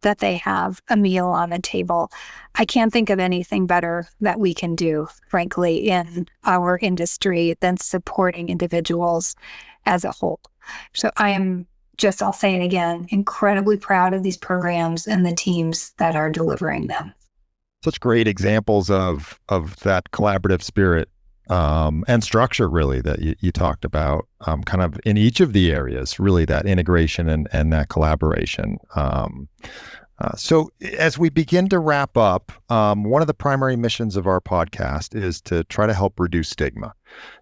that they have a meal on the table. I can't think of anything better that we can do, frankly, in our industry than supporting individuals as a whole. So I am just, I'll say it again, incredibly proud of these programs and the teams that are delivering them. Such great examples of that collaborative spirit and structure, really, that you talked about, kind of in each of the areas, really, that integration and that collaboration. So as we begin to wrap up, one of the primary missions of our podcast is to try to help reduce stigma.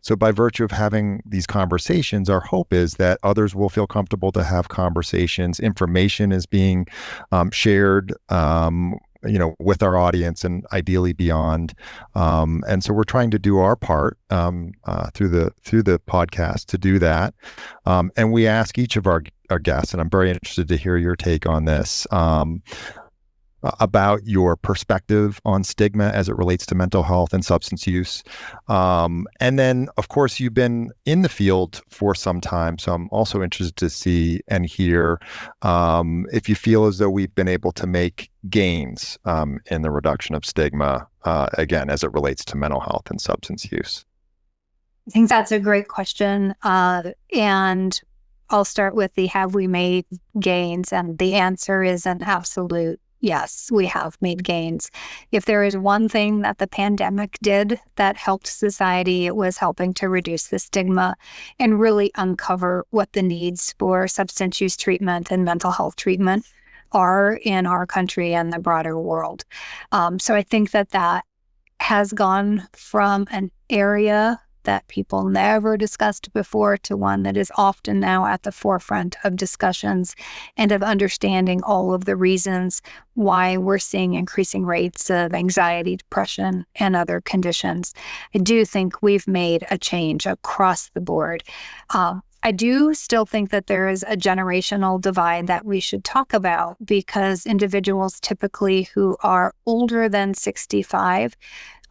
So by virtue of having these conversations, our hope is that others will feel comfortable to have conversations. Information is being shared, with our audience and ideally beyond. And so we're trying to do our part through the podcast to do that. And we ask each of our guests, and I'm very interested to hear your take on this, about your perspective on stigma as it relates to mental health and substance use. And then, of course, you've been in the field for some time. So I'm also interested to see and hear if you feel as though we've been able to make gains in the reduction of stigma, again, as it relates to mental health and substance use. I think that's a great question. And I'll start with the have we made gains? And the answer is an absolute yes, we have made gains. If there is one thing that the pandemic did that helped society, it was helping to reduce the stigma and really uncover what the needs for substance use treatment and mental health treatment are in our country and the broader world. So I think that has gone from an area that people never discussed before to one that is often now at the forefront of discussions and of understanding all of the reasons why we're seeing increasing rates of anxiety, depression, and other conditions. I do think we've made a change across the board. I do still think that there is a generational divide that we should talk about, because individuals typically who are older than 65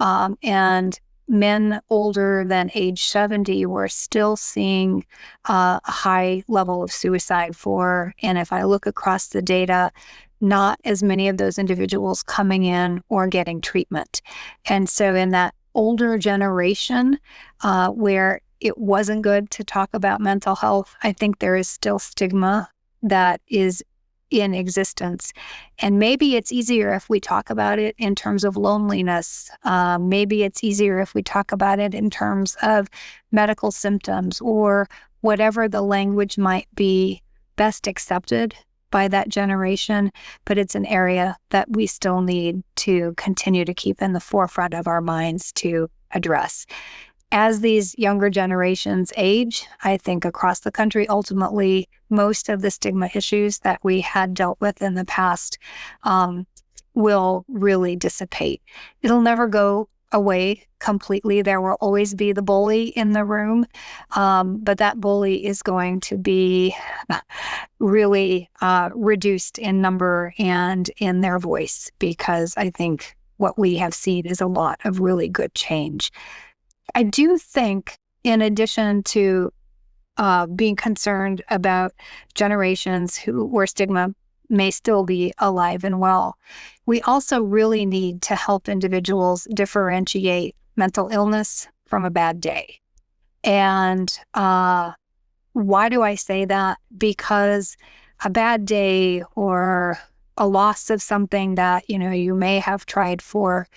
and men older than age 70 were still seeing a high level of suicide for. And if I look across the data, not as many of those individuals coming in or getting treatment. And so in that older generation, where it wasn't good to talk about mental health, I think there is still stigma that is in existence. And maybe it's easier if we talk about it in terms of loneliness. Maybe it's easier if we talk about it in terms of medical symptoms or whatever the language might be best accepted by that generation. But it's an area that we still need to continue to keep in the forefront of our minds to address. As these younger generations age, I think across the country, ultimately, most of the stigma issues that we had dealt with in the past will really dissipate. It'll never go away completely. There will always be the bully in the room, but that bully is going to be really reduced in number and in their voice, because I think what we have seen is a lot of really good change. I do think, in addition to being concerned about generations where stigma may still be alive and well, we also really need to help individuals differentiate mental illness from a bad day. And why do I say that? Because a bad day or a loss of something that, you may have tried for,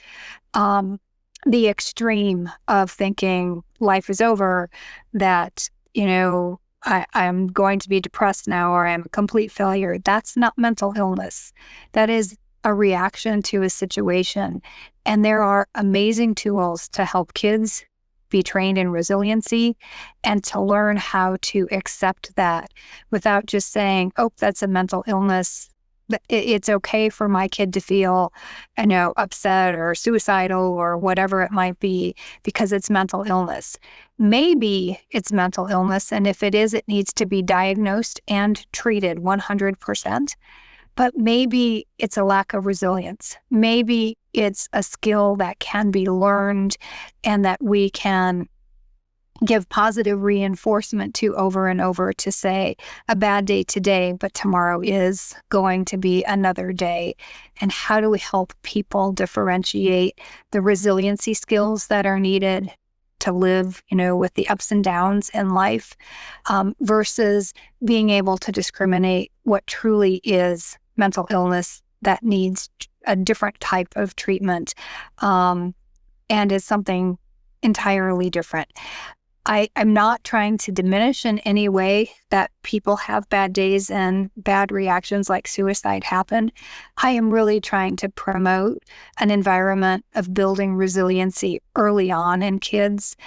the extreme of thinking life is over, that, I'm going to be depressed now, or I'm a complete failure. That's not mental illness. That is a reaction to a situation. And there are amazing tools to help kids be trained in resiliency and to learn how to accept that without just saying, oh, that's a mental illness. It's okay for my kid to feel, upset or suicidal or whatever it might be, because it's mental illness. Maybe it's mental illness, and if it is, it needs to be diagnosed and treated 100%. But maybe it's a lack of resilience. Maybe it's a skill that can be learned and that we can give positive reinforcement to over and over, to say a bad day today, but tomorrow is going to be another day. And how do we help people differentiate the resiliency skills that are needed to live, with the ups and downs in life, versus being able to discriminate what truly is mental illness that needs a different type of treatment, and is something entirely different. I'm not trying to diminish in any way that people have bad days and bad reactions like suicide happen. I am really trying to promote an environment of building resiliency early on in kids,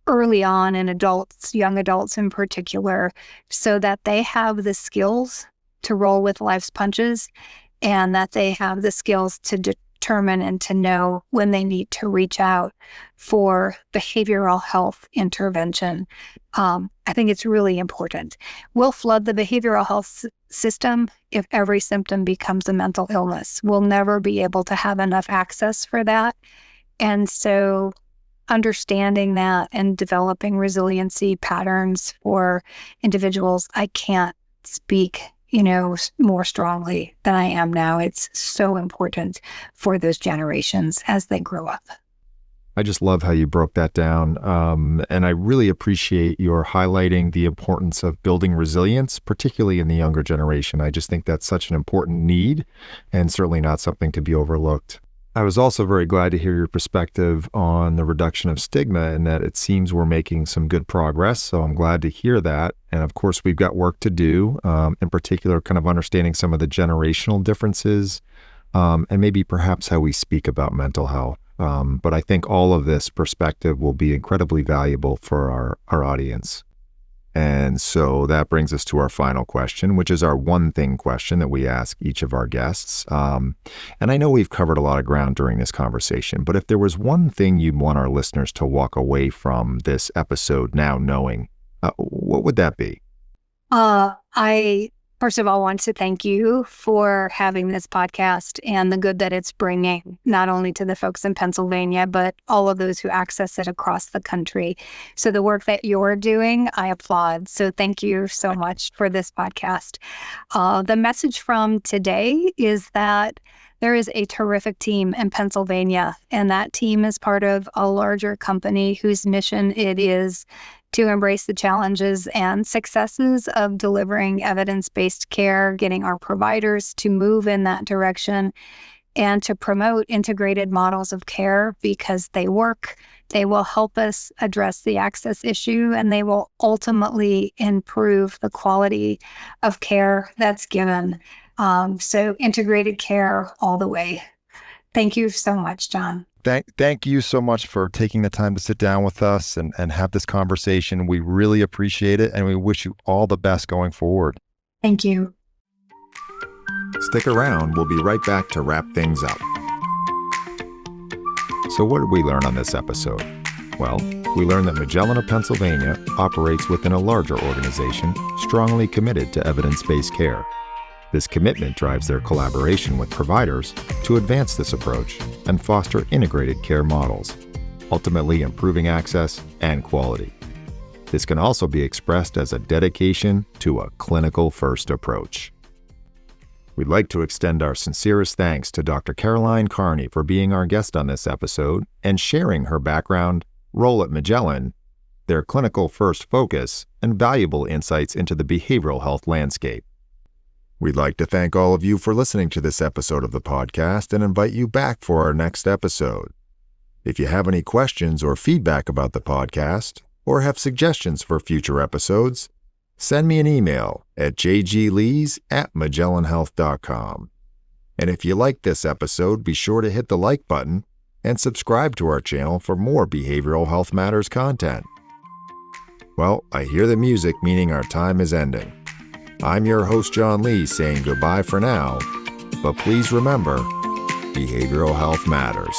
early on in adults, young adults in particular, so that they have the skills to roll with life's punches, and that they have the skills to determine and to know when they need to reach out for behavioral health intervention. I think it's really important. We'll flood the behavioral health system if every symptom becomes a mental illness. We'll never be able to have enough access for that. And so understanding that and developing resiliency patterns for individuals, I can't speak more strongly than I am now. It's so important for those generations as they grow up. I just love how you broke that down. And I really appreciate your highlighting the importance of building resilience, particularly in the younger generation. I just think that's such an important need and certainly not something to be overlooked. I was also very glad to hear your perspective on the reduction of stigma, and that it seems we're making some good progress. So I'm glad to hear that. And of course, we've got work to do, in particular, kind of understanding some of the generational differences, and maybe perhaps how we speak about mental health. But I think all of this perspective will be incredibly valuable for our audience. And so that brings us to our final question, which is our one thing question that we ask each of our guests. And I know we've covered a lot of ground during this conversation, but if there was one thing you'd want our listeners to walk away from this episode now knowing, what would that be? I First of all, I want to thank you for having this podcast and the good that it's bringing, not only to the folks in Pennsylvania, but all of those who access it across the country. So the work that you're doing, I applaud. So thank you so much for this podcast. The message from today is that there is a terrific team in Pennsylvania, and that team is part of a larger company whose mission it is to embrace the challenges and successes of delivering evidence-based care, getting our providers to move in that direction, and to promote integrated models of care because they work. They will help us address the access issue, and they will ultimately improve the quality of care that's given. So integrated care all the way. Thank you so much, John. Thank you so much for taking the time to sit down with us and have this conversation. We really appreciate it, and we wish you all the best going forward. Thank you. Stick around. We'll be right back to wrap things up. So what did we learn on this episode? Well, we learned that Magellan of Pennsylvania operates within a larger organization strongly committed to evidence-based care. This commitment drives their collaboration with providers to advance this approach and foster integrated care models, ultimately improving access and quality. This can also be expressed as a dedication to a clinical-first approach. We'd like to extend our sincerest thanks to Dr. Caroline Carney for being our guest on this episode and sharing her background, role at Magellan, their clinical-first focus, and valuable insights into the behavioral health landscape. We'd like to thank all of you for listening to this episode of the podcast and invite you back for our next episode. If you have any questions or feedback about the podcast, or have suggestions for future episodes, send me an email at jglees@magellanhealth.com. And if you like this episode, be sure to hit the like button and subscribe to our channel for more Behavioral Health Matters content. Well, I hear the music, meaning our time is ending. I'm your host, John Lee, saying goodbye for now, but please remember, behavioral health matters.